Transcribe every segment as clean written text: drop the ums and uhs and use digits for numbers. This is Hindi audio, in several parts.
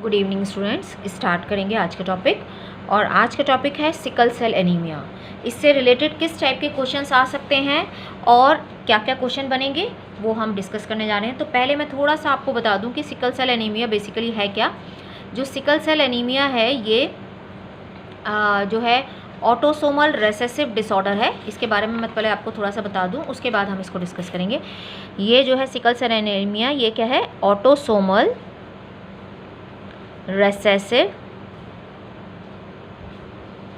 Good evening students. स्टार्ट करेंगे आज का टॉपिक। और आज का टॉपिक है सिकल सेल एनीमिया। इससे रिलेटेड किस टाइप के क्वेश्चंस आ सकते हैं और क्या क्या क्वेश्चन बनेंगे वो हम डिस्कस करने जा रहे हैं। तो पहले मैं थोड़ा सा आपको बता दूं कि सिकल सेल एनीमिया बेसिकली है क्या। जो सिकल सेल एनीमिया है ये जो है ऑटोसोमल रेसेसिव डिसऑर्डर है। इसके बारे में मैं पहले आपको थोड़ा सा बता दूं, उसके बाद हम इसको डिस्कस करेंगे। ये जो है सिकल सेल एनीमिया ये क्या है, ऑटोसोमल रेसेसिव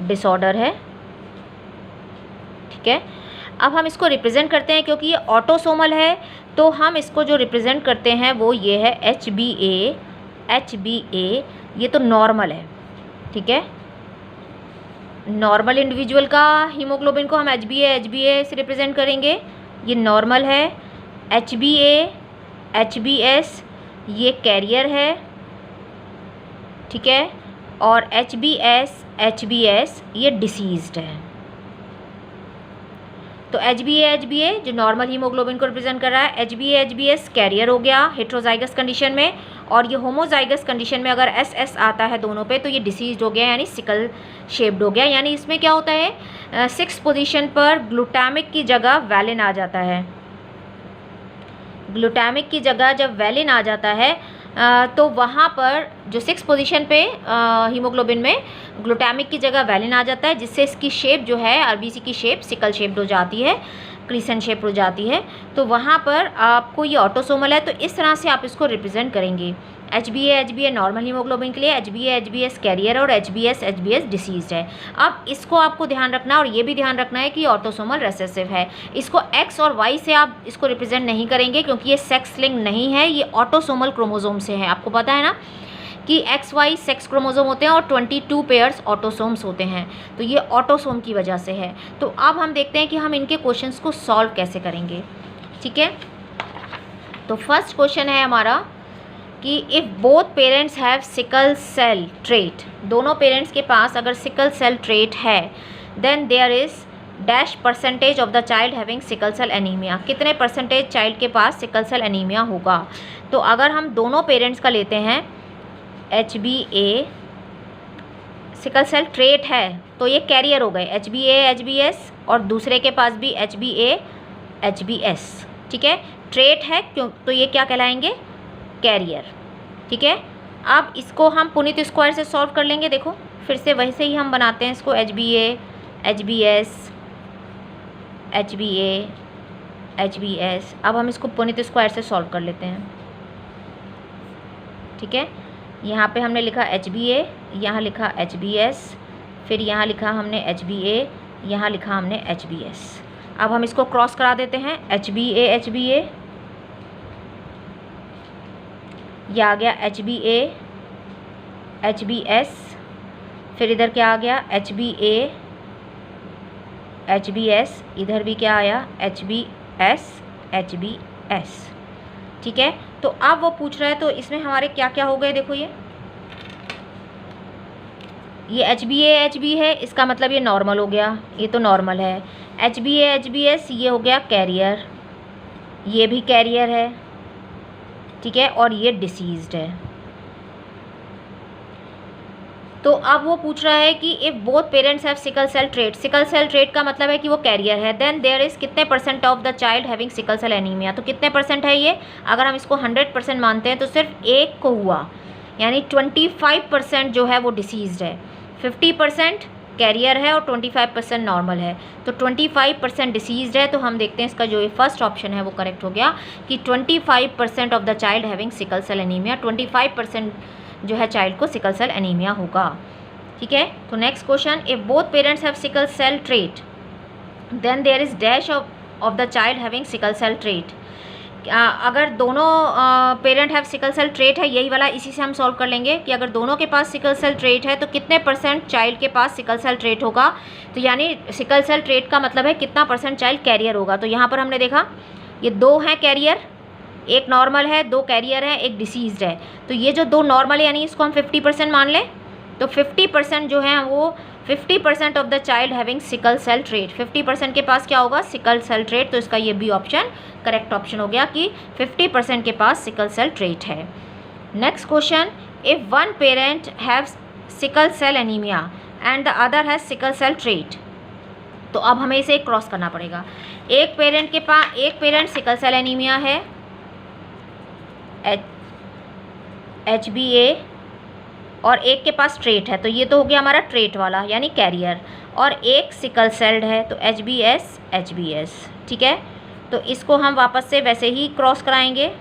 डिसऑर्डर है। ठीक है, अब हम इसको रिप्रेजेंट करते हैं क्योंकि ये ऑटोसोमल है तो हम इसको जो रिप्रेजेंट करते हैं वो ये है HbA। ये तो नॉर्मल है। ठीक है, नॉर्मल इंडिविजुअल का हीमोग्लोबिन को हम HbA से रिप्रेजेंट करेंगे। ये नॉर्मल है। HbA HbS ये कैरियर है। ठीक है, और HbS ये डिसीज्ड है। तो HbA जो नॉर्मल हीमोग्लोबिन को रिप्रेजेंट कर रहा है, HbS कैरियर हो गया हेट्रोजाइगस कंडीशन में, और ये होमोजाइगस कंडीशन में अगर SS आता है दोनों पे तो ये डिसीज्ड हो गया, यानी सिकल शेप्ड हो गया। यानी इसमें क्या होता है, 6th पोजीशन पर ग्लूटामिक की जगह वैलिन आ जाता है। ग्लूटामिक की जगह जब वैलिन आ जाता है तो वहाँ पर जो 6th पोजीशन पे हीमोग्लोबिन में ग्लूटामिक की जगह वैलिन आ जाता है, जिससे इसकी शेप जो है RBC की शेप सिकल शेप्ड हो जाती है, क्रिसेंट शेप हो जाती है। तो वहाँ पर आपको ये ऑटोसोमल है, तो इस तरह से आप इसको रिप्रेजेंट करेंगे। HbA नॉर्मल हीमोग्लोबिन के लिए, HbA कैरियर और HbS डिसीज्ड है। अब इसको आपको ध्यान रखना और ये भी ध्यान रखना है कि ऑटोसोमल रेसेसिव है। इसको X और Y से आप इसको रिप्रेजेंट नहीं करेंगे क्योंकि ये सेक्स लिंक नहीं है, ये ऑटोसोमल क्रोमोसोम से है। आपको पता है ना कि XY सेक्स क्रोमोसोम होते हैं और 22 पेयर्स ऑटोसोम्स होते हैं, तो ये ऑटोसोम की वजह से है। तो अब हम देखते हैं कि हम इनके क्वेश्चंस को सॉल्व कैसे करेंगे। ठीक है, तो फर्स्ट क्वेश्चन है हमारा कि if both parents have sickle cell trait, दोनों पेरेंट्स के पास अगर सिकल सेल ट्रेट है, then there is dash percentage of the child having sickle cell anemia, कितने परसेंटेज चाइल्ड के पास सिकल सेल एनीमिया होगा। तो अगर हम दोनों पेरेंट्स का लेते हैं HbA सिकल सेल ट्रेट है तो ये कैरियर हो गए HbA HbS, और दूसरे के पास भी HbA HbS। ठीक है, ट्रेट है क्यों, तो ये क्या कहलाएंगे, कैरियर। ठीक है, अब इसको हम पुनीत स्क्वायर से सॉल्व कर लेंगे। देखो फिर से वैसे ही हम बनाते हैं इसको, HbA HbS HbA HbS। अब हम इसको पुनीत स्क्वायर से सॉल्व कर लेते हैं। ठीक है, यहाँ पे हमने लिखा HbA, यहाँ लिखा HbS, फिर यहाँ लिखा हमने HbA, यहाँ लिखा हमने HbS। अब हम इसको क्रॉस करा देते हैं, HbA ये आ गया HbA HbS, फिर इधर क्या आ गया HbA HbS, इधर भी क्या आया HbS HbS। ठीक है, तो अब वो पूछ रहा है तो इसमें हमारे क्या क्या हो गए, देखो ये HbA HB है, इसका मतलब ये नॉर्मल हो गया, ये तो नॉर्मल है। HbA HbS ये हो गया कैरियर, ये भी कैरियर है। ठीक है, और ये डिसीज्ड है। तो अब वो पूछ रहा है कि if both parents have sickle cell trait, sickle cell trait का मतलब है कि वो कैरियर है, देन देयर इज़ कितने percent of the child having sickle cell anemia, तो कितने परसेंट है ये। अगर हम इसको 100% मानते हैं तो सिर्फ एक को हुआ, यानी 25% जो है वो डिसीज्ड है, 50% कैरियर है और 25% नॉर्मल है। तो 25% डिसीज्ड है, तो हम देखते हैं इसका जो ये फर्स्ट ऑप्शन है वो करेक्ट हो गया कि 25% of the child having sickle cell anemia, 25% जो है चाइल्ड को सिकल सेल एनीमिया होगा। ठीक है, तो next question, if both parents have sickle cell trait then there is dash of the child having sickle cell trait. अगर दोनों parent have sickle cell trait है, यही वाला इसी से हम सॉल्व कर लेंगे कि अगर दोनों के पास सिकल सेल ट्रेट है तो कितने परसेंट चाइल्ड के पास सिकल सेल ट्रेट होगा। तो यानी सिकल सेल ट्रेट का मतलब है कितना परसेंट चाइल्ड कैरियर होगा। तो यहाँ पर हमने देखा ये 2 हैं कैरियर, एक नॉर्मल है, 2 कैरियर है, एक डिसीज्ड है। तो ये जो 2 नॉर्मल है यानी इसको हम 50% मान लें, तो 50% जो है वो 50% of the child having sickle cell trait, 50% के पास क्या होगा, सिकल सेल ट्रेट। तो इसका ये बी ऑप्शन करेक्ट ऑप्शन हो गया कि 50% के पास सिकल सेल ट्रेट है। Next question, if one parent have sickle cell anemia and the other has sickle cell trait, तो अब हमें इसे क्रॉस करना पड़ेगा। एक पेरेंट सिकल सेल एनीमिया है, HbA, और एक के पास ट्रेट है, तो ये तो हो गया हमारा ट्रेट वाला यानी कैरियर, और एक सिकल सेल्ड है तो HbS, ठीक है। तो इसको हम वापस से वैसे ही क्रॉस कराएंगे,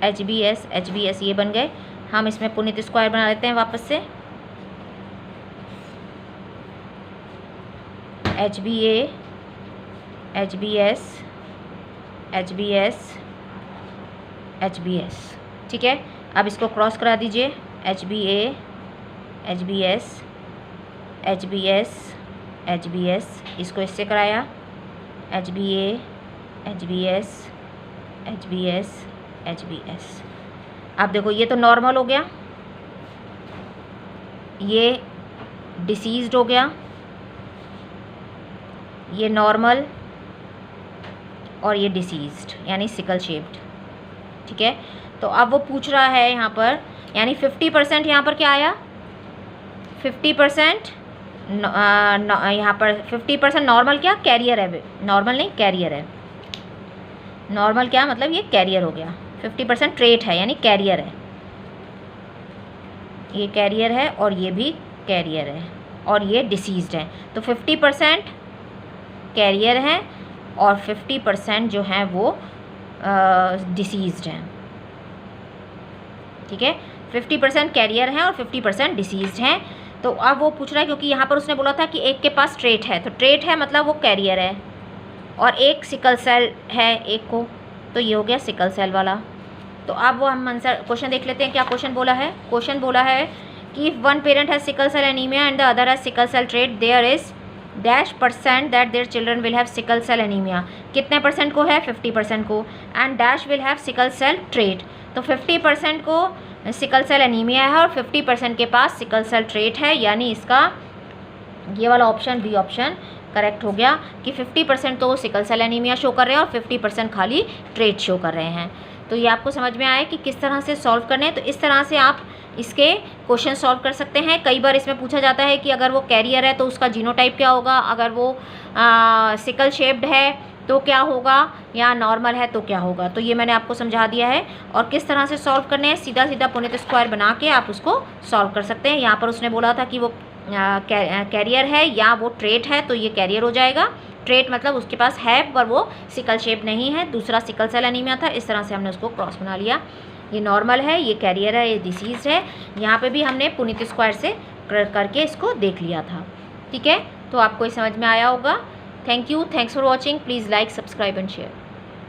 HbS ये बन गए। हम इसमें पुनीत स्क्वायर बना लेते हैं वापस से, HbA, HbS, ठीक है। अब इसको क्रॉस करा दीजिए, HbA, HbS, इसको इससे कराया, HbA, HbS। अब देखो ये तो नॉर्मल हो गया, ये डिसीज्ड हो गया, ये नॉर्मल और ये डिसीज्ड यानी सिकल शेप्ड, ठीक है। तो अब वो पूछ रहा है यहाँ पर, यानी 50% यहाँ पर क्या आया, 50% यहाँ पर 50% नॉर्मल, क्या कैरियर है, नॉर्मल नहीं कैरियर है। नॉर्मल क्या मतलब ये कैरियर हो गया, 50% ट्रेट है यानी कैरियर है, ये कैरियर है और ये भी कैरियर है और ये डिसीज्ड है। तो 50% कैरियर हैं और 50% जो हैं वो डिसीज्ड हैं, ठीक है। 50% कैरियर हैं और 50% डिसीज्ड हैं। तो अब वो पूछ रहा है, क्योंकि यहाँ पर उसने बोला था कि एक के पास ट्रेट है, तो ट्रेट है मतलब वो कैरियर है, और एक सिकल सेल है एक को, तो ये हो गया सिकल सेल वाला। तो अब वो हम आंसर क्वेश्चन देख लेते हैं, क्या क्वेश्चन बोला है। क्वेश्चन बोला है कि if one parent has sickle cell anemia and the other has sickle cell trait, there is -% that their children will have sickle cell anemia. कितने परसेंट को है, 50% को, and dash will have sickle cell trait. तो 50% को सिकल सेल एनीमिया है और 50% के पास सिकल सेल ट्रेट है, यानी इसका ये वाला ऑप्शन बी ऑप्शन करेक्ट हो गया कि 50% तो सिकल सेल एनीमिया शो कर रहे हैं और 50% खाली ट्रेट शो कर रहे हैं। तो ये आपको समझ में आया कि किस तरह से सॉल्व करने हैं। तो इस तरह से आप इसके क्वेश्चन सॉल्व कर सकते हैं। कई बार इसमें पूछा जाता है कि अगर वो कैरियर है तो उसका जीनोटाइप क्या होगा, अगर वो सिकल शेप्ड है तो क्या होगा, या नॉर्मल है तो क्या होगा। तो ये मैंने आपको समझा दिया है, और किस तरह से सॉल्व करने हैं, सीधा सीधा पुनीत स्क्वायर बना के आप उसको सॉल्व कर सकते हैं। यहाँ पर उसने बोला था कि वो कैरियर है या वो ट्रेट है, तो ये कैरियर हो जाएगा। ट्रेट मतलब उसके पास है पर वो सिकल शेप नहीं है, दूसरा सिकल सेल एनीमिया था। इस तरह से हमने उसको क्रॉस बना लिया। ये नॉर्मल है, ये कैरियर है, ये डिसीज़ है। यहाँ पे भी हमने पुनीत स्क्वायर से करके इसको देख लिया था, ठीक है। तो आपको ये समझ में आया होगा। Thank you, thanks for watching. Please like, subscribe and share.